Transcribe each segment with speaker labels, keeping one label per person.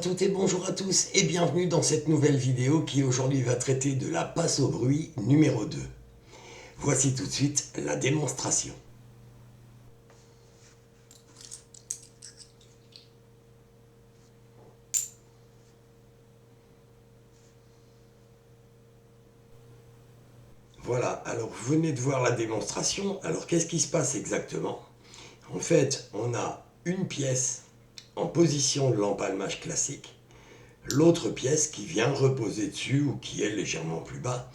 Speaker 1: toutes et bonjour à tous et bienvenue dans cette nouvelle vidéo qui aujourd'hui va traiter de la passe au bruit numéro 2. Voici tout de suite la démonstration. Voilà, alors vous venez de voir la démonstration. Alors qu'est-ce qui se passe exactement? En fait, on a une pièce en position de l'empalmage classique, l'autre pièce qui vient reposer dessus ou qui est légèrement plus bas.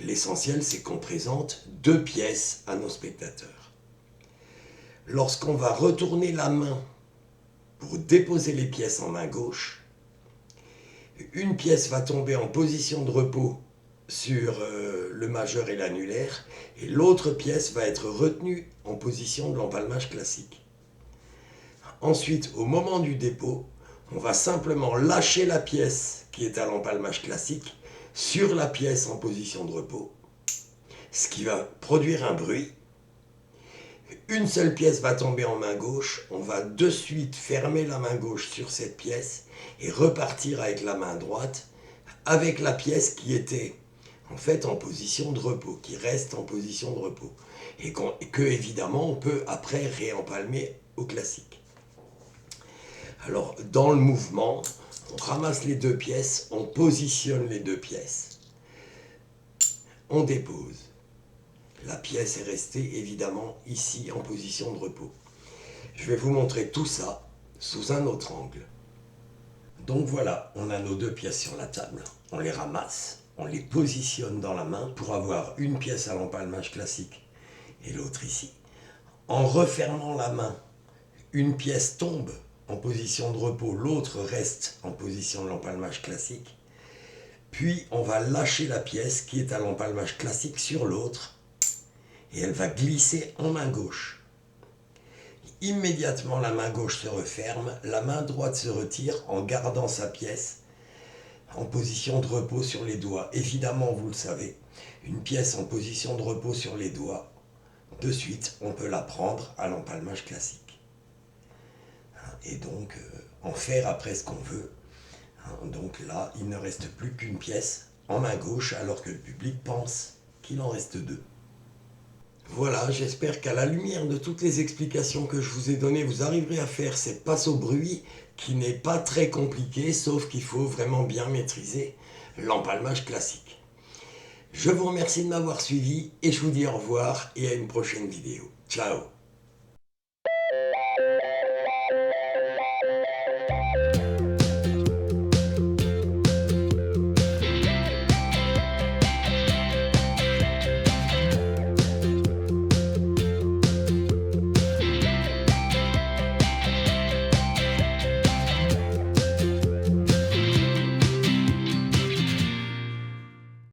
Speaker 1: L'essentiel, c'est qu'on présente deux pièces à nos spectateurs. Lorsqu'on va retourner la main pour déposer les pièces en main gauche, une pièce va tomber en position de repos sur le majeur et l'annulaire, et l'autre pièce va être retenue en position de l'empalmage classique. Ensuite, au moment du dépôt, on va simplement lâcher la pièce qui est à l'empalmage classique sur la pièce en position de repos, ce qui va produire un bruit. Une seule pièce va tomber en main gauche, on va de suite fermer la main gauche sur cette pièce et repartir avec la main droite, avec la pièce qui était en fait en position de repos, qui reste en position de repos, et que évidemment on peut après réempalmer au classique. Alors dans le mouvement, on ramasse les deux pièces, on positionne les deux pièces, on dépose. La pièce est restée évidemment ici en position de repos. Je vais vous montrer tout ça sous un autre angle. Donc voilà, on a nos deux pièces sur la table, on les ramasse, on les positionne dans la main pour avoir une pièce à l'empalmage classique et l'autre ici. En refermant la main, une pièce tombe en position de repos, l'autre reste en position de l'empalmage classique. Puis on va lâcher la pièce qui est à l'empalmage classique sur l'autre et elle va glisser en main gauche. Immédiatement, la main gauche se referme, la main droite se retire en gardant sa pièce en position de repos sur les doigts. Évidemment, vous le savez, une pièce en position de repos sur les doigts, de suite, on peut la prendre à l'empalmage classique. Et donc, en faire après ce qu'on veut. Donc là, il ne reste plus qu'une pièce en main gauche, alors que le public pense qu'il en reste deux. Voilà, j'espère qu'à la lumière de toutes les explications que je vous ai données, vous arriverez à faire cette passe au bruit qui n'est pas très compliquée, sauf qu'il faut vraiment bien maîtriser l'empalmage classique. Je vous remercie de m'avoir suivi et je vous dis au revoir et à une prochaine vidéo. Ciao!